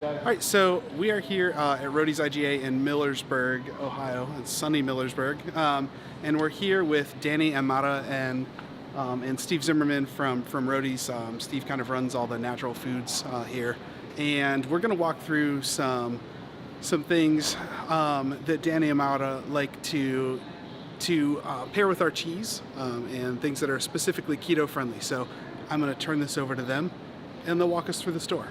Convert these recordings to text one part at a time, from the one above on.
All right, so we are here at Roadie's IGA in Millersburg, Ohio. It's sunny Millersburg, and we're here with Danny and Maura and Steve Zimmerman from Roadie's. Steve kind of runs all the natural foods here, and we're going to walk through some things that Danny and Maura like to pair with our cheese, and things that are specifically keto friendly. So I'm going to turn this over to them, and they'll walk us through the store.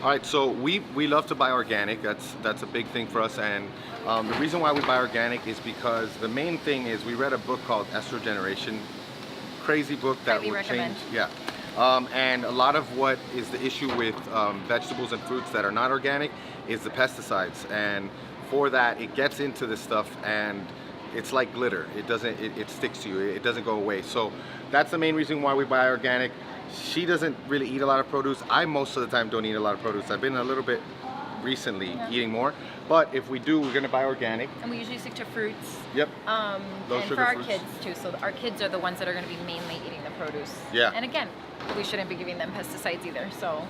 All right, so we love to buy organic. That's a big thing for us, and the reason why we buy organic is because the main thing is we read a book called Estrogeneration, crazy book that Highly will recommend. change. And a lot of what is the issue with vegetables and fruits that are not organic is the pesticides, and for that it gets into this stuff and it's like glitter. It sticks to you. It doesn't go away. So that's the main reason why we buy organic. She doesn't really eat a lot of produce. I most of the time don't eat a lot of produce. I've been a little bit recently eating more, but if we do, we're gonna buy organic. And we usually stick to fruits. Yep. And sugar for our fruits. kids too. So our kids are the ones that are going to be mainly eating the produce. Yeah. And again, we shouldn't be giving them pesticides either. So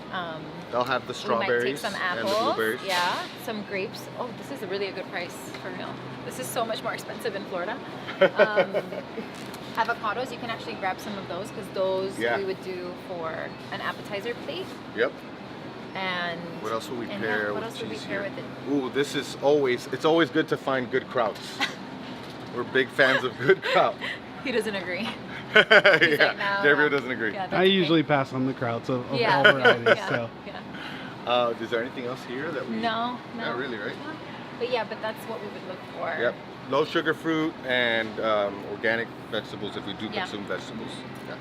They'll have the we strawberries might take some and the apples. blueberries. Yeah. Some grapes. Oh, this is really a good price for real. This is so much more expensive in Florida. Avocados, you can actually grab some of those because those we would do for an appetizer plate. Yep. And What else would we and pair what with else would we cheese pair here? with it? Ooh, this is it's always good to find good krauts. We're big fans of good kraut. He doesn't agree. Yeah, like, no, Gabriel no. doesn't agree. Yeah, that's I okay. usually pass on the krauts of all Yeah, varieties. yeah, So yeah. Is there anything else here that we? No. Not really, right? But yeah, but that's what we would look for. Yep. Low sugar fruit and organic vegetables if we do Yeah. consume vegetables. Yeah.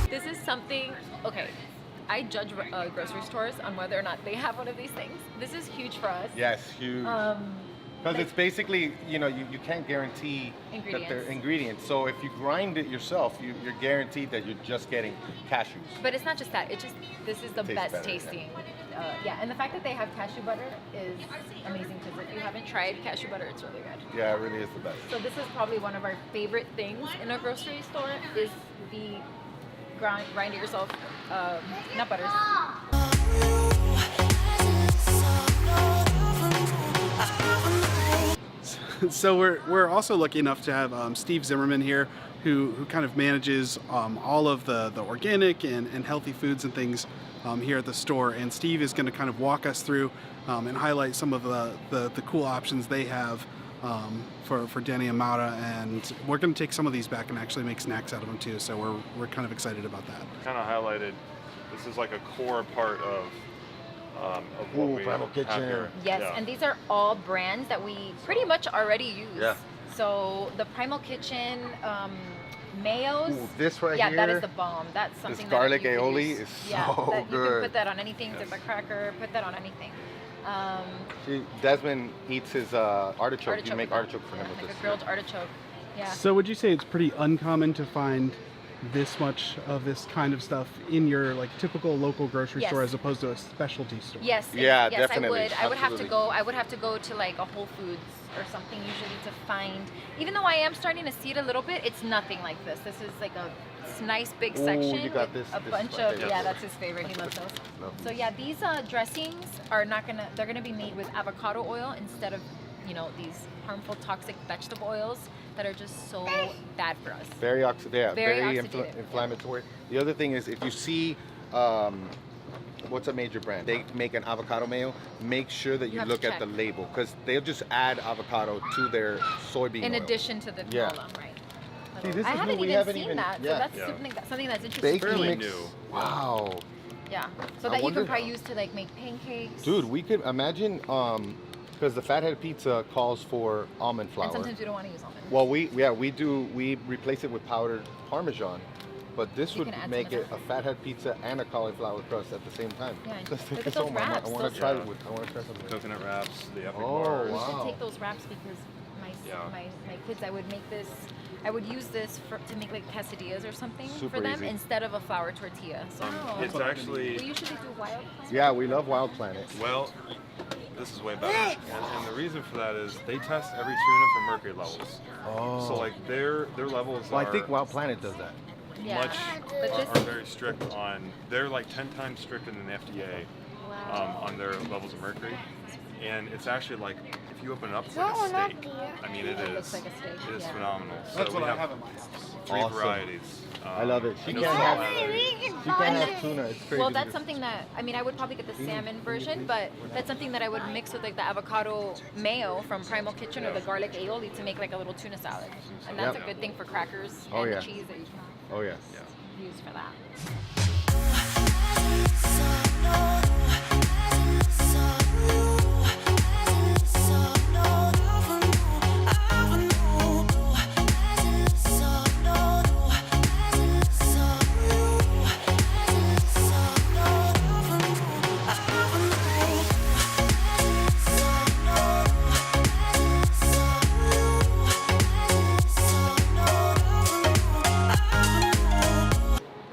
This is something, okay, I judge grocery stores on whether or not they have one of these things. This is huge for us. Yes, huge. Because it's basically, you can't guarantee that they're ingredients. So if you grind it yourself, you're guaranteed that you're just getting cashews. But it's not just that. This is the Tastes best better, tasting. And the fact that they have cashew butter is amazing because if you haven't tried cashew butter, it's really good. Yeah, it really is the best. So this is probably one of our favorite things in a grocery store is the grind it yourself nut butters. So we're also lucky enough to have Steve Zimmerman here, who kind of manages all of the organic and healthy foods and things here at the store. And Steve is going to kind of walk us through and highlight some of the cool options they have for Danny and Maura. And we're going to take some of these back and actually make snacks out of them too. So we're kind of excited about that. Kind of highlighted, this is like a core part of what we Primal have Kitchen. here. Yes, Yeah. and these are all brands that we pretty much already use. Yeah. So the Primal Kitchen mayos. Ooh, this right yeah, here. that is the bomb. That's something This that garlic you could aioli use. is yeah, so that you good. can put that on anything. Dip a cracker. Put that on anything. Desmond eats his artichoke. You make with that. artichoke for him with like this. a grilled artichoke. Yeah. So would you say it's pretty uncommon to find this much of this kind of stuff in your like typical local grocery Yes. store as opposed to a specialty store? Yes. Yeah, yes, definitely. I would have to Absolutely. go. I would have to go to like a Whole Foods or something usually to find. Even though I am starting to see it a little bit, it's nothing like this. This is like a nice big Ooh, section you got with this- a this bunch is my of favorite. yeah. That's his favorite. He loves those. Love So yeah, these dressings are not gonna. They're gonna be made with avocado oil instead of these harmful toxic vegetable oils that are just so bad for us. Very Very oxidative, inflammatory. The other thing is if you see what's a major brand? They make an avocado mayo. Make sure that you have look to at the check. label because they'll just add avocado to their soybean In oil. addition to the Yeah. canola, right? See, this I is haven't new. We even haven't seen even- that. yeah. So that's Yeah. something that's interesting. Baking for me. fairly mix. new. Wow. Yeah. So I that you wonder- can probably use to like make pancakes. Dude, we could imagine because the Fathead Pizza calls for almond flour. And sometimes we don't want to use almonds. Well, we replace it with powdered Parmesan, but this You would can add make some of it that. a fathead pizza and a cauliflower crust at the same time. Yeah, and Let's look take at this those home. wraps. I want Those- to try Yeah. it. I want to try something. Coconut wraps, the epic Oh, bars. We wow. should take those wraps because my Yeah. my kids, I would make this. I would use this to make like quesadillas or something Super for them easy. instead of a flour tortilla. So It's actually, we usually do wild plant. Yeah, we love Wild Planet. well, this is way better. And the reason for that is they test every tuna for mercury levels. Oh. So like their levels Well, are I think Wild Planet does that. Yeah. much But are this- very strict on. They're like 10 times stricter than the FDA Wow. on their levels of mercury. And it's actually like if you open it up, it's like a steak. I mean, it It looks is. like a steak, It is yeah. phenomenal. So That's we what I have in my house. 3 Awesome. varieties. I love it. She and can't those all have- have- You can't have tuna. It's crazy. Well, that's something that I mean, I would probably get the salmon version, but that's something that I would mix with like the avocado mayo from Primal Kitchen or the garlic aioli to make like a little tuna salad, and that's Yep. a good thing for crackers Oh, and yeah. the cheese that you can Oh yeah. use for that.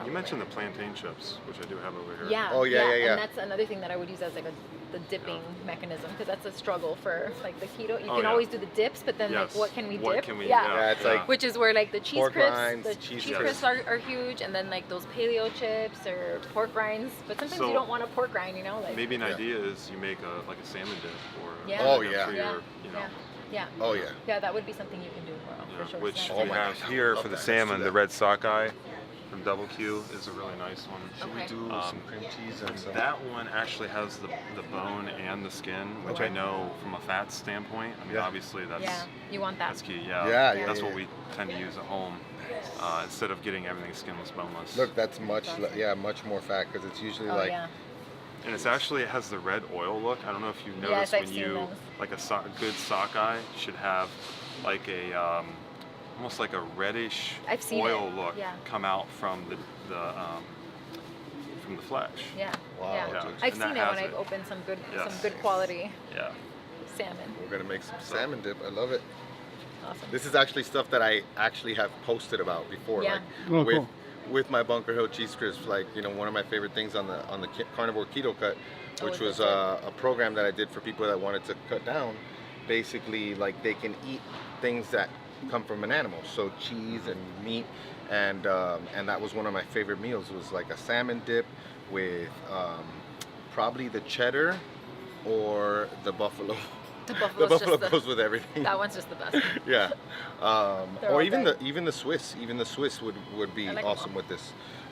You mentioned the plantain chips, which I do have over here. Yeah. Oh, yeah. And that's another thing that I would use as like the dipping mechanism because that's a struggle for like the keto. You Oh, can yeah. always do the dips, but then Yes. like what can we What dip? can we- Yeah, it's like Which is where like the cheese Pork crisps, rinds, the cheese cheese crisps. crisps are huge, and then like those paleo chips or pork rinds. But sometimes So- you don't want a pork rind, you know? Like Maybe an Yeah. idea is you make a salmon dip or Yeah. Oh, for yeah. your, yeah, you know, yeah, Oh yeah. yeah. That would be something you can do for sure. which snack Oh we my time. have gosh, I here love for the that. Let's do salmon. The that. red sockeye from Double Q is a really nice one. Should we Okay. do Um, some cream cheese and some? That one actually has the bone and the skin, which I Okay. know from a fat standpoint. I mean, Yeah. obviously that's Yeah, you want that. that's key. Yeah, Yeah, yeah, that's yeah, what yeah. we tend to use at home instead of getting everything skinless, boneless. Look, that's much. Awesome. Yeah, much more fat because it's usually Oh like. yeah. And it's actually it has the red oil look. I don't know if you've Yes, noticed I've when seen you those. like a good sockeye should have like a almost like a reddish I've seen oil it, look yeah. come out from the flesh. Yeah. Wow, Yeah. dude. I've And seen that it when has I've it. opened some good Yes. quality Yeah. salmon. We're gonna make some salmon dip. I love it. Awesome. This is actually stuff that I actually have posted about before, Yeah. like Oh, with cool. with my Bunker Hill cheese crisps. Like one of my favorite things on the carnivore keto cut, which is was it a program that I did for people that wanted to cut down. Basically, like they can eat things that come from an animal, so cheese and meat, and that was one of my favorite meals. Was like a salmon dip with probably the cheddar or the buffalo. The The buffalo's buffalo just goes with everything. that one's just the best. Yeah, They're or all even good. the Swiss, would be I like them awesome all.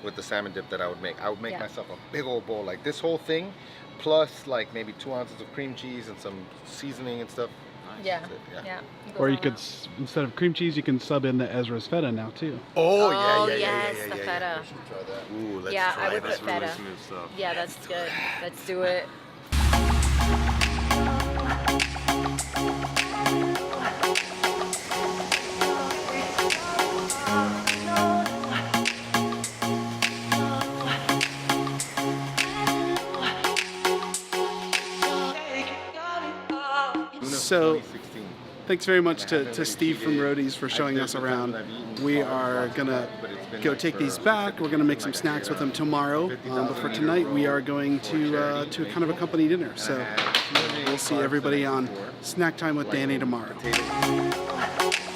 with the salmon dip that I would make. I would make Yeah. myself a big old bowl like this whole thing, plus like maybe 2 ounces of cream cheese and some seasoning and stuff. Yeah. That's it, yeah. Yeah. It Or goes you all could, out. instead of cream cheese, you can sub in the Ezra's feta now too. Oh, Oh, yeah, yes, yeah, the yeah, feta. We should try that. Ooh, let's Yeah, try I would that. That's put really feta. smooth stuff. Yeah, that's good. Let's do it. So- 2016. Thanks very much I to haven't Steve from really Roadies for cheated. showing I'd us say the around. times I've eaten We carbs are lots of gonna times, but it's been go like take for these back. We're gonna make some like a snacks with them year, tomorrow. 50,000 But for liter tonight, we row are going for to charity, kind of a company dinner. And So I had 208 we'll see carbs the everybody night on before, Snack Time with like Danny tomorrow. potatoes.